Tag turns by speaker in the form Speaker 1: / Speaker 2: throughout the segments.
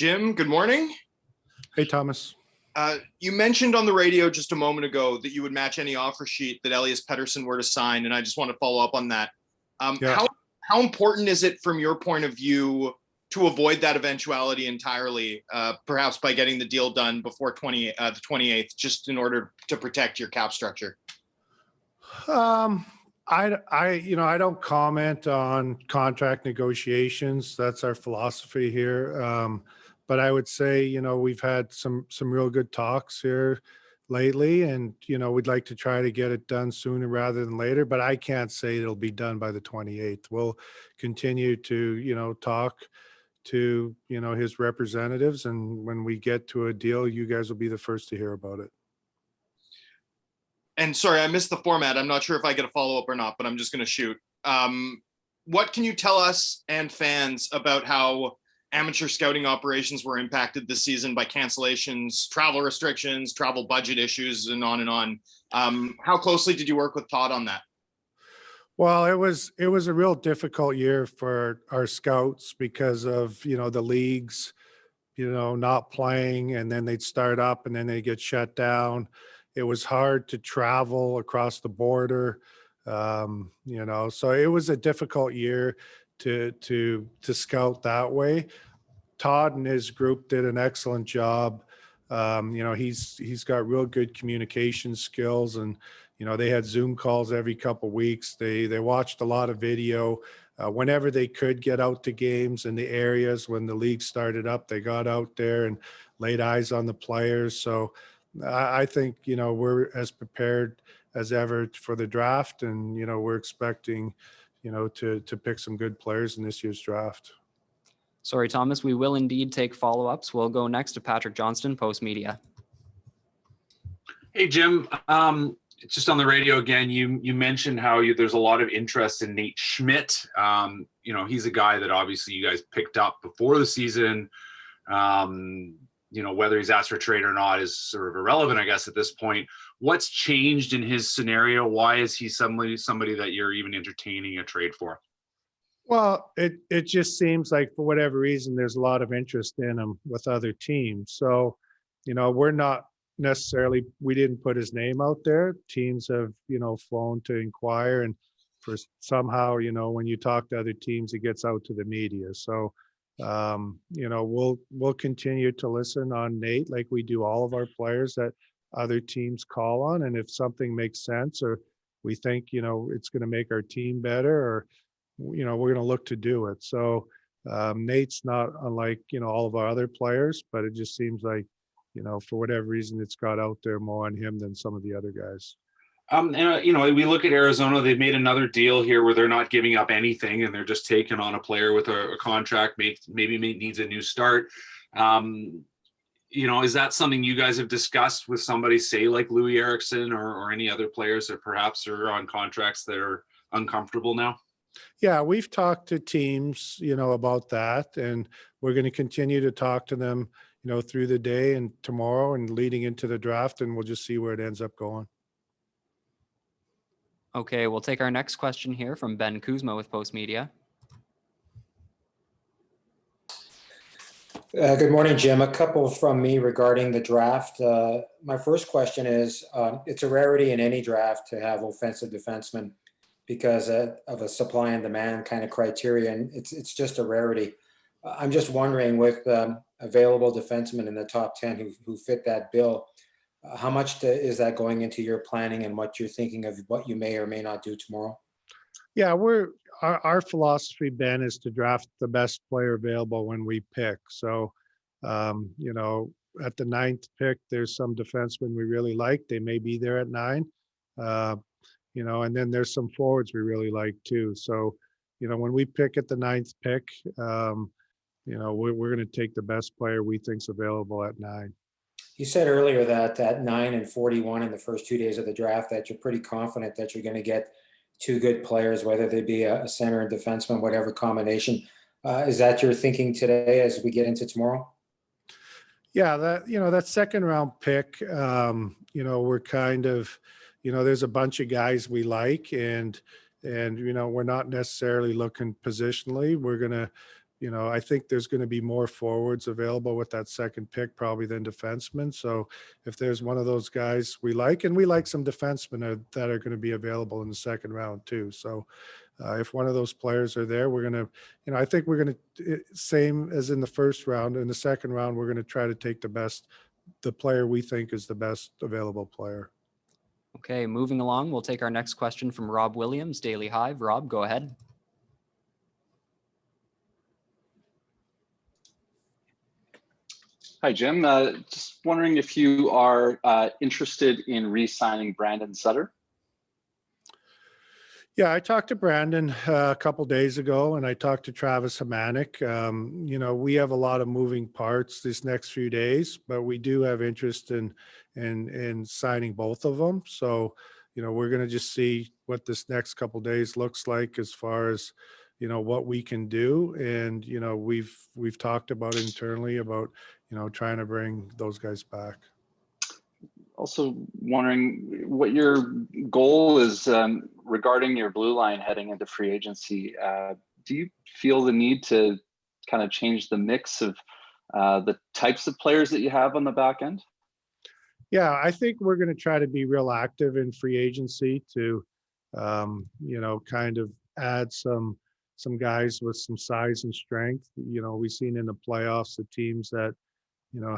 Speaker 1: Jim, good morning.
Speaker 2: Hey, Thomas.
Speaker 1: You mentioned on the radio just a moment ago that you would match any offer sheet that Elias Pettersson were to sign, and I just want to follow up on that. How important is it from your point of view to avoid that eventuality entirely, perhaps by getting the deal done before the 28th, just in order to protect your cap structure?
Speaker 2: I don't comment on contract negotiations. That's our philosophy here. But I would say, we've had some real good talks here lately, and, we'd like to try to get it done sooner rather than later, but I can't say it'll be done by the 28th. We'll continue to, talk to, his representatives, and when we get to a deal, you guys will be the first to hear about it.
Speaker 1: And sorry, I missed the format. I'm not sure if I get a follow-up or not, but I'm just going to shoot. What can you tell us and fans about how amateur scouting operations were impacted this season by cancellations, travel restrictions, travel budget issues, and on and on? How closely did you work with Todd on that?
Speaker 2: Well, it was a real difficult year for our scouts because of, the leagues, not playing, and then they'd start up and then they get shut down. It was hard to travel across the border, so it was a difficult year to scout that way. Todd and his group did an excellent job. He's got real good communication skills, and they had Zoom calls every couple of weeks. They watched a lot of video. Whenever they could get out to games in the areas when the league started up, they got out there and laid eyes on the players. So I think, we're as prepared as ever for the draft, and, we're expecting, to pick some good players in this year's draft.
Speaker 3: Sorry, Thomas, we will indeed take follow-ups. We'll go next to Patrick Johnston, Post Media.
Speaker 4: Hey, Jim. Just on the radio again, you mentioned how there's a lot of interest in Nate Schmidt. He's a guy that obviously you guys picked up before the season. Whether he's asked for trade or not is sort of irrelevant, I guess, at this point. What's changed in his scenario? Why is he somebody that you're even entertaining a trade for?
Speaker 2: Well, it just seems like for whatever reason, there's a lot of interest in him with other teams. So, we're not necessarily, we didn't put his name out there. Teams have, flown to inquire, and for somehow, when you talk to other teams, it gets out to the media. So, we'll continue to listen on Nate like we do all of our players that other teams call on. And if something makes sense, or we think, it's going to make our team better, or, we're going to look to do it. So Nate's not unlike, all of our other players, but it just seems like, for whatever reason, it's got out there more on him than some of the other guys.
Speaker 4: We look at Arizona, they've made another deal here where they're not giving up anything and they're just taking on a player with a contract, maybe needs a new start. Is that something you guys have discussed with somebody, say like Louis Eriksson or any other players that perhaps are on contracts that are uncomfortable now?
Speaker 2: Yeah, we've talked to teams, about that, and we're going to continue to talk to them, through the day and tomorrow and leading into the draft, and we'll just see where it ends up going.
Speaker 3: Okay, we'll take our next question here from Ben Kuzma with Post Media.
Speaker 5: Good morning, Jim. A couple from me regarding the draft. My first question is, it's a rarity in any draft to have offensive defensemen because of a supply and demand kind of criteria, and it's just a rarity. I'm just wondering, with available defensemen in the top 10 who fit that bill, how much is that going into your planning and what you're thinking of what you may or may not do tomorrow?
Speaker 2: Yeah, our philosophy, Ben, is to draft the best player available when we pick. So, at the 9th pick, there's some defensemen we really like. They may be there at 9. And then there's some forwards we really like too. So, when we pick at the 9th pick, we're going to take the best player we think's available at 9.
Speaker 5: You said earlier that at 9 and 41 in the first 2 days of the draft, that you're pretty confident that you're going to get 2 good players, whether they be a center and defenseman, whatever combination. Is that your thinking today as we get into tomorrow?
Speaker 2: Yeah, that second round pick, we're kind of, there's a bunch of guys we like, and we're not necessarily looking positionally. We're going to I think there's going to be more forwards available with that second pick probably than defensemen. So if there's one of those guys we like, and we like some defensemen that are going to be available in the second round too. So if one of those players are there, we're going to, I think we're going to, same as in the first round, in the second round, we're going to try to take the player we think is the best available player.
Speaker 3: Okay, moving along, we'll take our next question from Rob Williams, Daily Hive. Rob, go ahead.
Speaker 6: Hi, Jim. Just wondering if you are interested in re-signing Brandon Sutter.
Speaker 2: Yeah, I talked to Brandon a couple days ago, and I talked to Travis Hamanic. We have a lot of moving parts these next few days, but we do have interest in signing both of them. So, we're going to just see what this next couple days looks like as far as what we can do. And we've talked about internally about trying to bring those guys back.
Speaker 6: Also wondering what your goal is regarding your blue line heading into free agency. Do you feel the need to kind of change the mix of the types of players that you have on the back end?
Speaker 2: Yeah, I think we're going to try to be real active in free agency to, kind of add some guys with some size and strength. We've seen in the playoffs the teams that,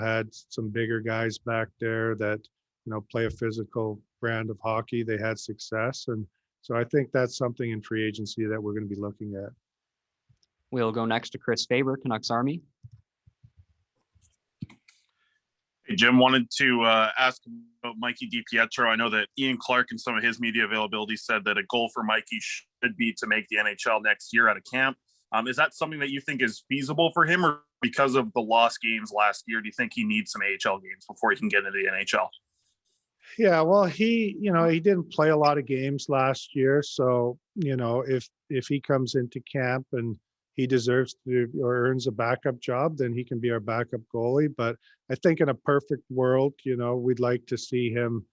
Speaker 2: had some bigger guys back there that, play a physical brand of hockey. They had success. And so I think that's something in free agency that we're going to be looking at.
Speaker 3: We'll go next to Chris Faber, Canucks Army.
Speaker 7: Hey, Jim, wanted to ask about Mikey DiPietro. I know that Ian Clark and some of his media availability said that a goal for Mikey should be to make the NHL next year out of camp. Is that something that you think is feasible for him, or because of the lost games last year, do you think he needs some AHL games before he can get into the NHL?
Speaker 2: Yeah, well, he didn't play a lot of games last year. So, if he comes into camp and he deserves to or earns a backup job, then he can be our backup goalie. But I think in a perfect world, we'd like to see him,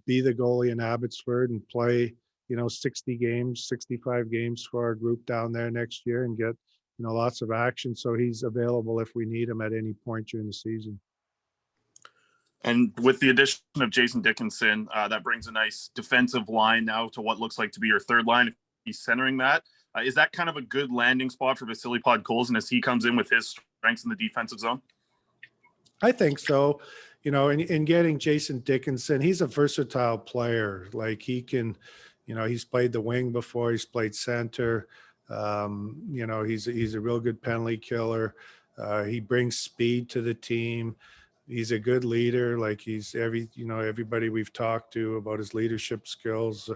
Speaker 2: be the goalie in Abbotsford and play, 60 games, 65 games for our group down there next year and get, lots of action. So he's available if we need him at any point during the season.
Speaker 7: And with the addition of Jason Dickinson, that brings a nice defensive line now to what looks like to be your third line. If he's centering that, is that kind of a good landing spot for Vasily Podkolzin as he comes in with his strengths in the defensive zone?
Speaker 2: I think so. In getting Jason Dickinson, he's a versatile player. Like he can, he's played the wing before, he's played center. He's a real good penalty killer. He brings speed to the team. He's a good leader. Like everybody we've talked to about his leadership skills,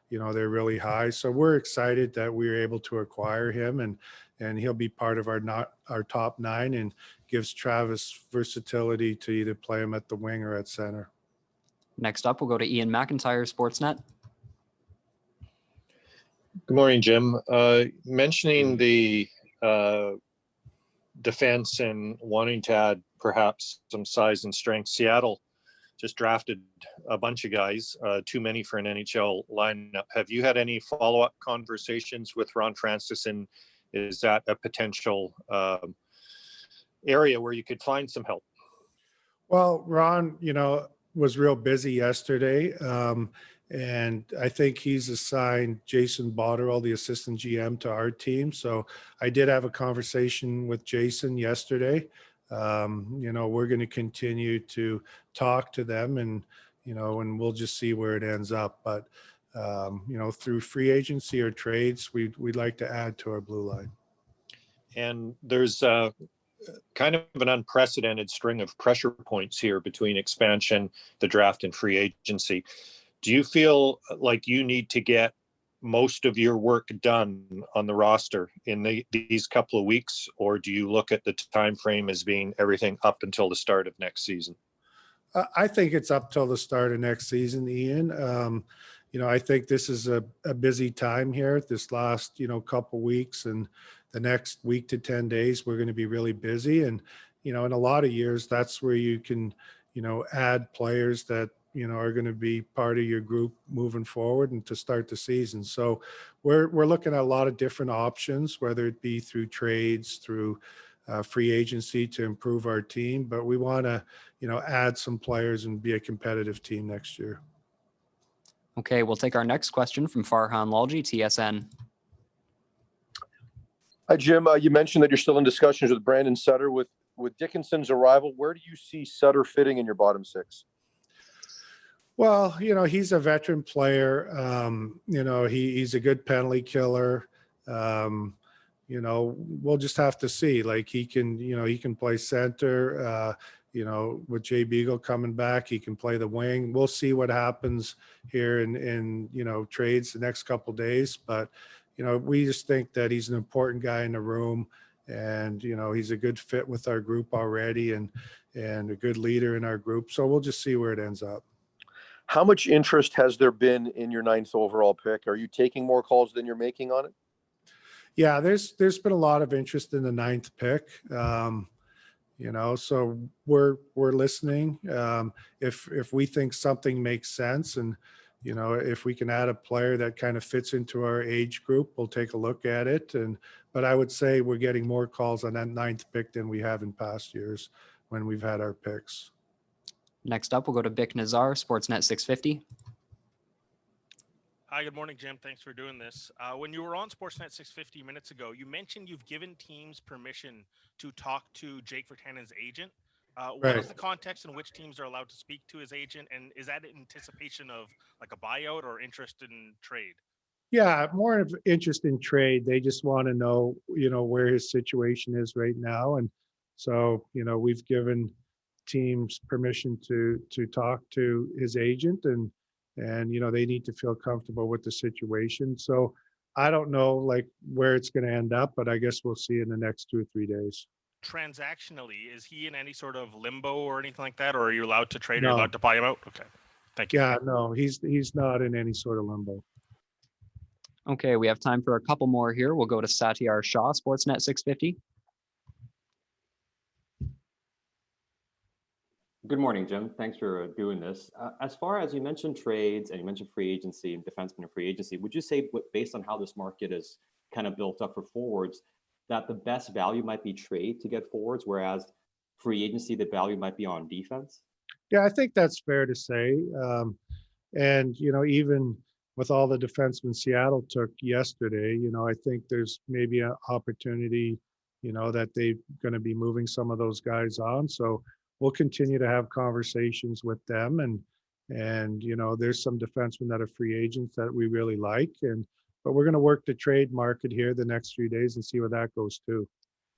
Speaker 2: they're really high. So we're excited that we were able to acquire him, and he'll be part of our top nine and gives Travis versatility to either play him at the wing or at center.
Speaker 3: Next up, we'll go to Ian McIntyre, Sportsnet.
Speaker 8: Good morning, Jim. Mentioning the defense and wanting to add perhaps some size and strength, Seattle just drafted a bunch of guys, too many for an NHL lineup. Have you had any follow-up conversations with Ron Francis, and is that a potential area where you could find some help?
Speaker 2: Well, Ron, was real busy yesterday. And I think he's assigned Jason Botterill, the assistant GM, to our team. So I did have a conversation with Jason yesterday. We're going to continue to talk to them and we'll just see where it ends up. But, through free agency or trades, we'd like to add to our blue line.
Speaker 8: And there's kind of an unprecedented string of pressure points here between expansion, the draft, and free agency. Do you feel like you need to get most of your work done on the roster in these couple of weeks, or do you look at the time frame as being everything up until the start of next season?
Speaker 2: I think it's up till the start of next season, Ian. I think this is a busy time here. This last, couple weeks and the next week to 10 days, we're going to be really busy. And, in a lot of years, that's where you can, add players that, are going to be part of your group moving forward and to start the season. So we're looking at a lot of different options, whether it be through trades, through free agency to improve our team. But we want to, add some players and be a competitive team next year.
Speaker 3: Okay, we'll take our next question from Farhan Lalji, TSN.
Speaker 9: Hi, Jim. You mentioned that you're still in discussions with Brandon Sutter. With Dickinson's arrival, where do you see Sutter fitting in your bottom six?
Speaker 2: Well, he's a veteran player. He's a good penalty killer. We'll just have to see. Like he can play center. With Jay Beagle coming back, he can play the wing. We'll see what happens here in trades the next couple of days. But we just think that he's an important guy in the room, and he's a good fit with our group already, and a good leader in our group. So we'll just see where it ends up.
Speaker 9: How much interest has there been in your 9th overall pick? Are you taking more calls than you're making on it?
Speaker 2: Yeah, there's been a lot of interest in the 9th pick. So we're listening. If we think something makes sense, and if we can add a player that kind of fits into our age group, we'll take a look at it. But I would say we're getting more calls on that 9th pick than we have in past years when we've had our picks.
Speaker 3: Next up, we'll go to Bick Nazar, Sportsnet 650.
Speaker 10: Hi, good morning, Jim. Thanks for doing this. When you were on Sportsnet 650 minutes ago, you mentioned you've given teams permission to talk to Jake Virtanen's agent. What is the context in which teams are allowed to speak to his agent? And is that in anticipation of like a buyout or interest in trade?
Speaker 2: Yeah, more of interest in trade. They just want to know, where his situation is right now. And so, we've given teams permission to talk to his agent, and they need to feel comfortable with the situation. So I don't know where it's going to end up, but I guess we'll see in the next 2 or 3 days.
Speaker 10: Transactionally, is he in any sort of limbo or anything like that, or are you allowed to trade or
Speaker 2: No.
Speaker 10: allowed to buy him out? Okay, thank you.
Speaker 2: Yeah, no, he's not in any sort of limbo.
Speaker 3: Okay, we have time for a couple more here. We'll go to Satyar Shah, Sportsnet 650.
Speaker 11: Good morning, Jim. Thanks for doing this. As far as you mentioned trades and you mentioned free agency and defenseman and free agency, would you say, based on how this market is kind of built up for forwards, that the best value might be trade to get forwards, whereas free agency, the value might be on defense?
Speaker 2: Yeah, I think that's fair to say. And, even with all the defensemen Seattle took yesterday, I think there's maybe an opportunity, that they're going to be moving some of those guys on. So we'll continue to have conversations with them, and there's some defensemen that are free agents that we really like, but we're going to work the trade market here the next 3 days and see where that goes too.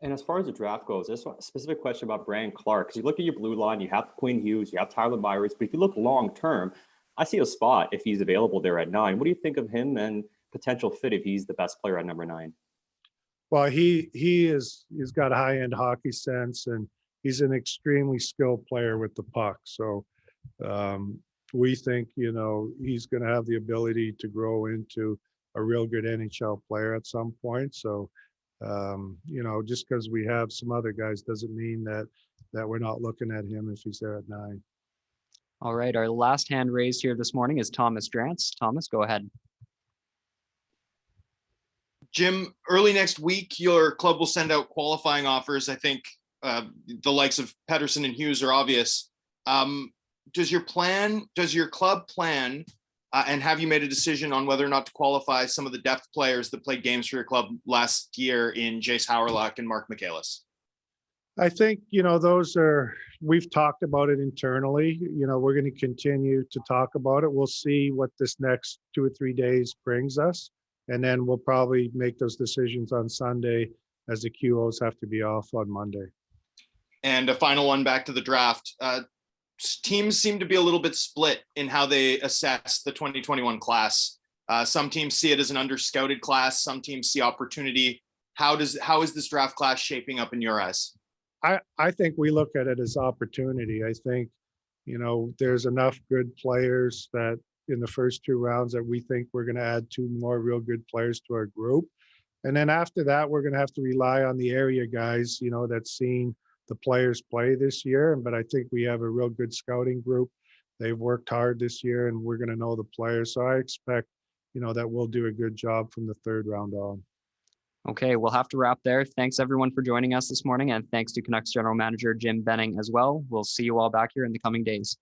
Speaker 11: And as far as the draft goes, there's a specific question about Brandon Clark. Because you look at your blue line, you have Quinn Hughes, you have Tyler Myers, but if you look long term, I see a spot if he's available there at 9. What do you think of him and potential fit if he's the best player at number 9?
Speaker 2: Well, he's got a high-end hockey sense, and he's an extremely skilled player with the puck. So we think, he's going to have the ability to grow into a real good NHL player at some point. So, just because we have some other guys doesn't mean that we're not looking at him if he's there at 9.
Speaker 3: All right, our last hand raised here this morning is Thomas Drance. Thomas, go ahead.
Speaker 1: Jim, early next week, your club will send out qualifying offers. I think the likes of Pettersson and Hughes are obvious. Does your club plan, and have you made a decision on whether or not to qualify some of the depth players that played games for your club last year in Jace Howerluck and Mark Michaelis?
Speaker 2: I think, we've talked about it internally. We're going to continue to talk about it. We'll see what this next 2 or 3 days brings us. And then we'll probably make those decisions on Sunday, as the QOs have to be off on Monday.
Speaker 1: And a final one back to the draft. Teams seem to be a little bit split in how they assess the 2021 class. Some teams see it as an under-scouted class. Some teams see opportunity. How is this draft class shaping up in your eyes?
Speaker 2: I think we look at it as opportunity. I think, there's enough good players that in the first 2 rounds that we think we're going to add 2 more real good players to our group. And then after that, we're going to have to rely on the area guys, that's seen the players play this year. But I think we have a real good scouting group they've worked hard this year, and we're going to know the players. So I expect, that we'll do a good job from the third round on.
Speaker 3: Okay, we'll have to wrap there. Thanks everyone for joining us this morning, and thanks to Canucks General Manager Jim Benning as well. We'll see you all back here in the coming days.